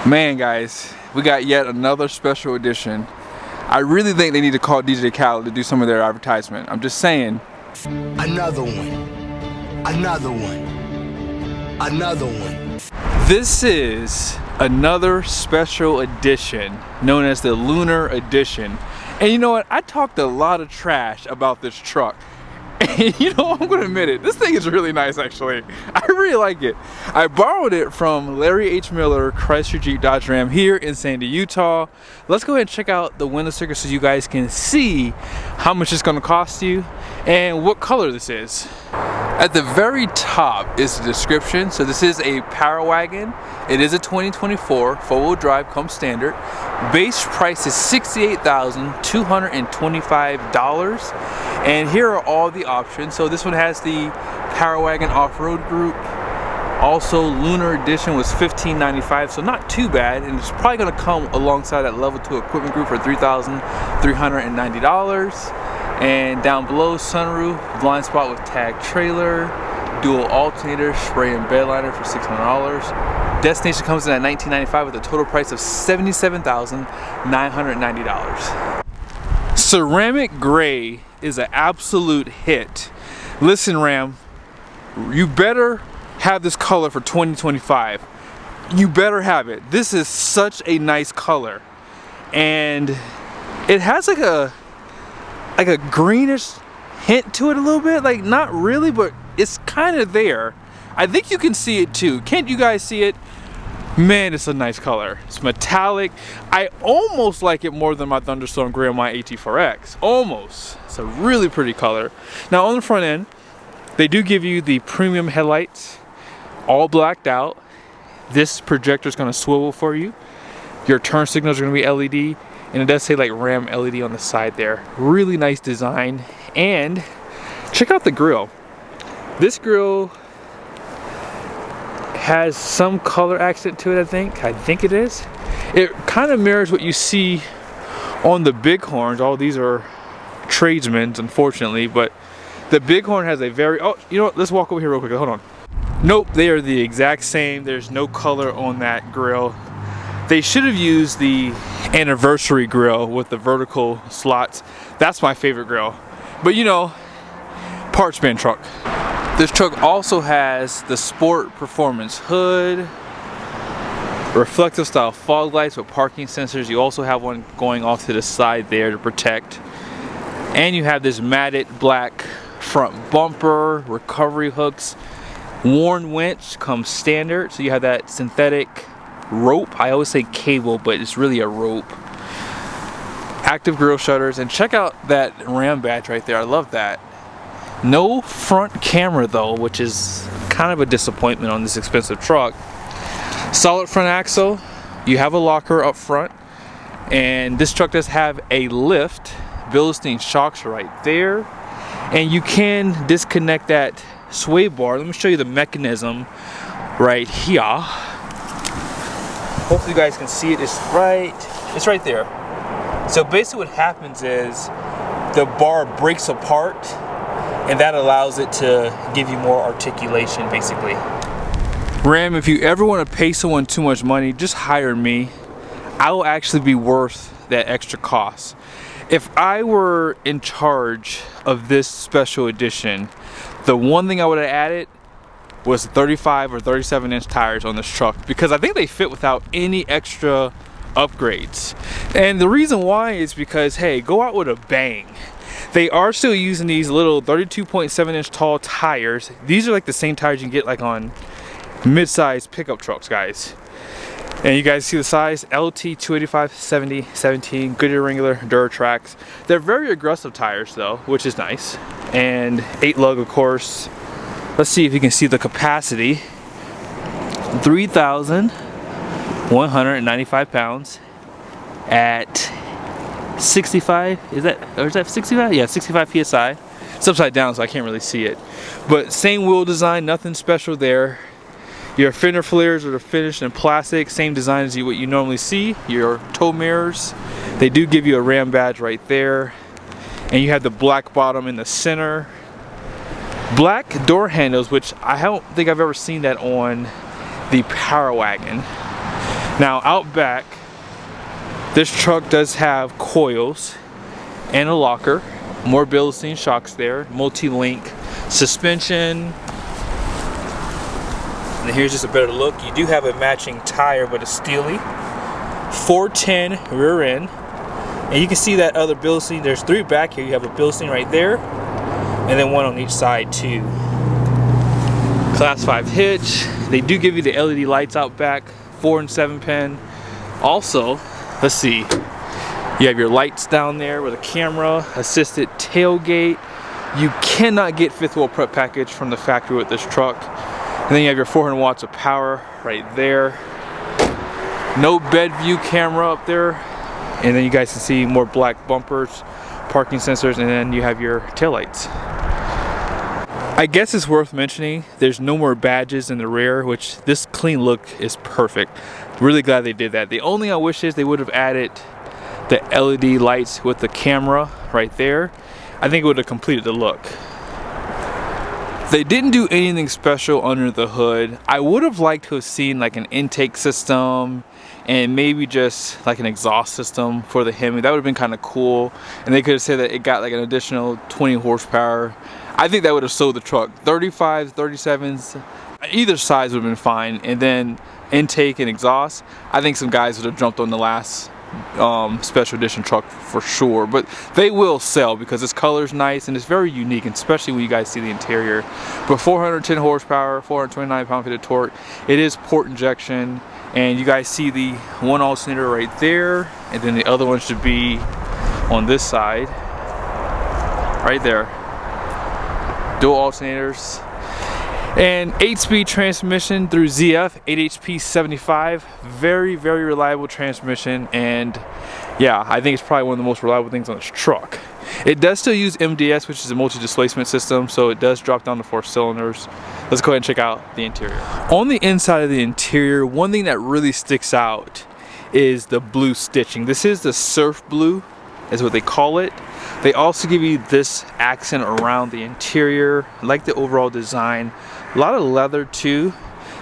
Man, guys, we got yet another special edition. I really think they need to call DJ Khaled to do some of their advertisement. I'm just saying. Another one. Another one. Another one. This is another special edition known as the Lunar edition. And you know what? I talked a lot of trash about this truck. And you know, I'm gonna admit it, this thing is really nice actually. I really like it. I borrowed it from Larry H. Miller, Chrysler Jeep Dodge Ram here in Sandy, Utah. Let's go ahead and check out the window sticker so you guys can see how much it's gonna cost you and what color this is. At the very top is the description. So this is a PowerWagon. It is a 2024 four-wheel drive, come standard. Base price is $68,225. And here are all the options. So this one has the PowerWagon off-road group. Also, Lunar edition was $15.95, so not too bad. And it's probably gonna come alongside that level 2 equipment group for $3,390. And down below, sunroof, blind spot with tag trailer, dual alternator, spray and bed liner for $600. Destination comes in at $19.95 with a total price of $77,990. Ceramic gray is an absolute hit. Listen, Ram, you better have this color for 2025. You better have it. This is such a nice color. And it has like a greenish hint to it a little bit, like not really, but it's kind of there. I think you can see it too. Can't you guys see it? Man, it's a nice color. It's metallic. I almost like it more than my Thunderstorm Gray on my AT4X. Almost. It's a really pretty color. Now on the front end, they do give you the premium headlights, all blacked out. This projector is going to swivel for you. Your turn signals are going to be LED. And it does say like Ram LED on the side there. Really nice design. And check out the grille. This grille has some color accent to it, I think it is. It kind of mirrors what you see on the Bighorns. All these are tradesmen's, unfortunately, but the Bighorn has a very, oh, you know what, let's walk over here real quick, hold on. Nope, they are the exact same. There's no color on that grille. They should have used the anniversary grille with the vertical slots. That's my favorite grille. But you know, parts bin truck. This truck also has the Sport Performance hood, reflective style fog lights with parking sensors. You also have one going off to the side there to protect. And you have this matted black front bumper, recovery hooks, worn winch comes standard. So you have that synthetic rope. I always say cable, but it's really a rope. Active grille shutters, and check out that Ram badge right there. I love that. No front camera though, which is kind of a disappointment on this expensive truck. Solid front axle. You have a locker up front, and this truck does have a lift. Bilstein shocks are right there, and you can disconnect that sway bar. Let me show you the mechanism right here. Hopefully you guys can see it. It's right there. So basically what happens is the bar breaks apart, and that allows it to give you more articulation basically. Ram, if you ever want to pay someone too much money, just hire me. I will actually be worth that extra cost. If I were in charge of this special edition, the one thing I would have added was 35 or 37 inch tires on this truck, because I think they fit without any extra upgrades. And the reason why is because, hey, go out with a bang. They are still using these little 32.7 inch tall tires. These are like the same tires you can get like on mid-sized pickup trucks, guys. And you guys see the size, LT 285 70 17, Goodyear Wrangler Duratrax. They're very aggressive tires though, which is nice. And 8 lug, of course. Let's see if you can see the capacity. 3,195 pounds at 65, is that 65? Yeah, 65 PSI. It's upside down, so I can't really see it. But same wheel design, nothing special there. Your fender flares are finished in plastic, same design as what you normally see. Your tow mirrors, they do give you a Ram badge right there. And you have the black bottom in the center. Black door handles, which I don't think I've ever seen that on the PowerWagon. Now out back, this truck does have coils and a locker, more Bilstein shocks there, multi-link suspension. And here's just a better look. You do have a matching tire, but a Steely 410 rear end. And you can see that other Bilstein. There's 3 back here. You have a Bilstein right there, and then 1 on each side too. Class 5 hitch. They do give you the LED lights out back, 4 and 7 pin. Also, let's see. You have your lights down there with a camera, assisted tailgate. You cannot get 5th wheel prep package from the factory with this truck. And then you have your 400 watts of power right there. No bed view camera up there. And then you guys can see more black bumpers, parking sensors, and then you have your taillights. I guess it's worth mentioning, there's no more badges in the rear, which this clean look is perfect. Really glad they did that. The only I wish is they would have added the LED lights with the camera right there. I think it would have completed the look. They didn't do anything special under the hood. I would have liked to have seen like an intake system and maybe just like an exhaust system for the Hemi. That would have been kind of cool. And they could have said that it got like an additional 20 horsepower. I think that would have sold the truck. 35s, 37s, either size would have been fine. And then intake and exhaust, I think some guys would have jumped on the last special edition truck for sure. But they will sell because this color is nice and it's very unique, and especially when you guys see the interior. But 410 horsepower, 429 pound-feet of torque. It is port injection, and you guys see the 1 alternator right there, and then the other one should be on this side right there. Dual alternators. And 8-speed transmission through ZF, 8HP 75. Very, very reliable transmission. And yeah, I think it's probably one of the most reliable things on this truck. It does still use MDS, which is a multi-displacement system, so it does drop down to 4 cylinders. Let's go ahead and check out the interior. On the inside of the interior, one thing that really sticks out is the blue stitching. This is the surf blue, is what they call it. They also give you this accent around the interior. I like the overall design. A lot of leather too,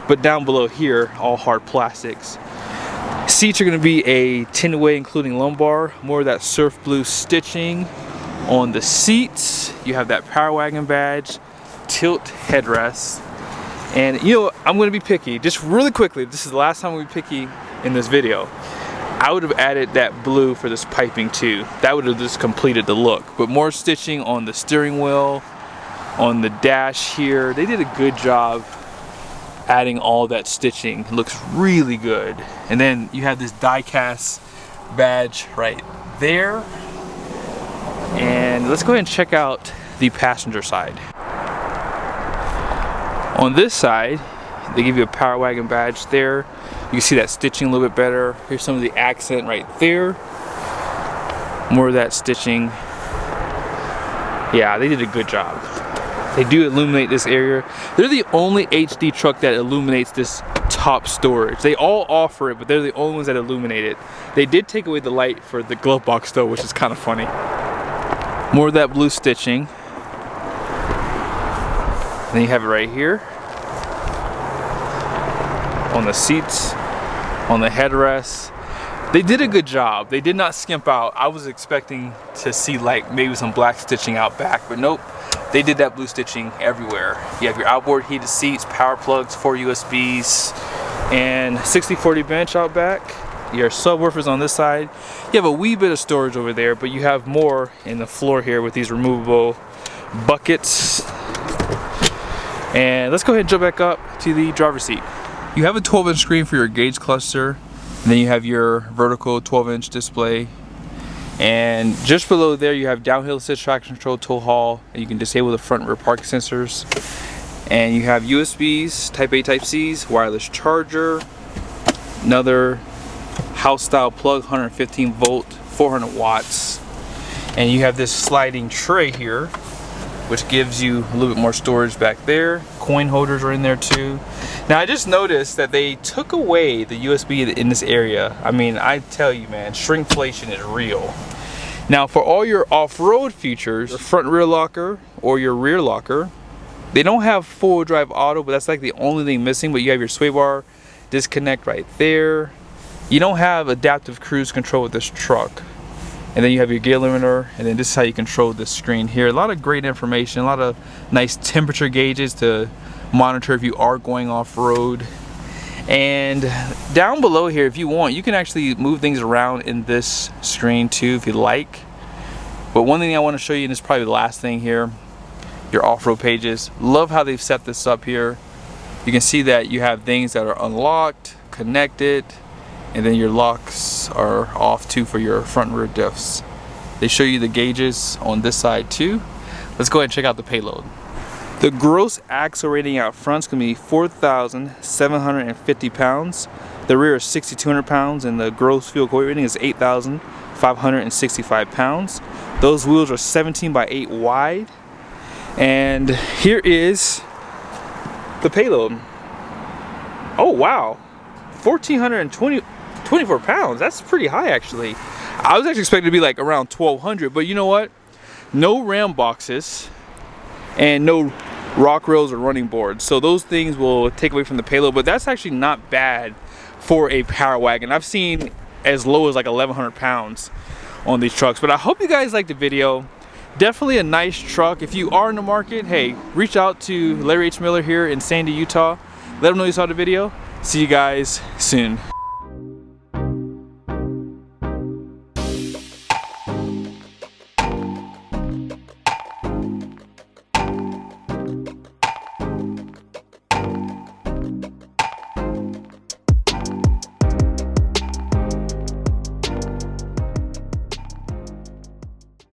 but down below here, all hard plastics. Seats are going to be a 10-way including lumbar. More of that surf blue stitching on the seats. You have that PowerWagon badge, tilt headrest. And you know, I'm going to be picky, just really quickly. This is the last time we'll be picky in this video. I would have added that blue for this piping too. That would have just completed the look. But more stitching on the steering wheel, on the dash here. They did a good job adding all that stitching. It looks really good. And then you have this die-cast badge right there. And let's go ahead and check out the passenger side. On this side, they give you a PowerWagon badge there. You can see that stitching a little bit better. Here's some of the accent right there. More of that stitching. Yeah, they did a good job. They do illuminate this area. They're the only HD truck that illuminates this top storage. They all offer it, but they're the only ones that illuminate it. They did take away the light for the glove box though, which is kind of funny. More of that blue stitching. Then you have it right here. On the seats, on the headrests. They did a good job. They did not skimp out. I was expecting to see like maybe some black stitching out back, but nope. They did that blue stitching everywhere. You have your outboard heated seats, power plugs, 4 USBs, and 60/40 bench out back. Your subwoofers on this side. You have a wee bit of storage over there, but you have more in the floor here with these removable buckets. And let's go ahead and jump back up to the driver's seat. You have a 12-inch screen for your gauge cluster, and then you have your vertical 12-inch display. And just below there you have downhill assist, traction control, tow haul, and you can disable the front and rear parking sensors. And you have USBs, Type A, Type C's, wireless charger, another house style plug, 115 volt, 400 watts. And you have this sliding tray here, which gives you a little bit more storage back there. Coin holders are in there too. Now I just noticed that they took away the USB in this area. I mean, I tell you man, shrinkflation is real. Now for all your off-road features, your front rear locker or your rear locker, they don't have full drive auto, but that's like the only thing missing. But you have your sway bar disconnect right there. You don't have adaptive cruise control with this truck. And then you have your gear limiter, and then this is how you control this screen here. A lot of great information, a lot of nice temperature gauges to monitor if you are going off-road. And down below here, if you want, you can actually move things around in this screen too if you like. But one thing I want to show you, and this is probably the last thing here, your off-road pages. Love how they've set this up here. You can see that you have things that are unlocked, connected, and then your locks are off too for your front and rear diffs. They show you the gauges on this side too. Let's go ahead and check out the payload. The gross axle rating out front is going to be 4,750 pounds. The rear is 6,200 pounds, and the gross fuel economy rating is 8,565 pounds. Those wheels are 17 by 8 wide. And here is the payload. Oh wow, 1,424 pounds. That's pretty high actually. I was actually expecting to be like around 1,200, but you know what? No ram boxes and no rock rails or running boards, so those things will take away from the payload, but that's actually not bad for a PowerWagon. I've seen as low as like 1,100 pounds on these trucks. But I hope you guys liked the video. Definitely a nice truck. If you are in the market, hey, reach out to Larry H. Miller here in Sandy, Utah. Let him know you saw the video. See you guys soon.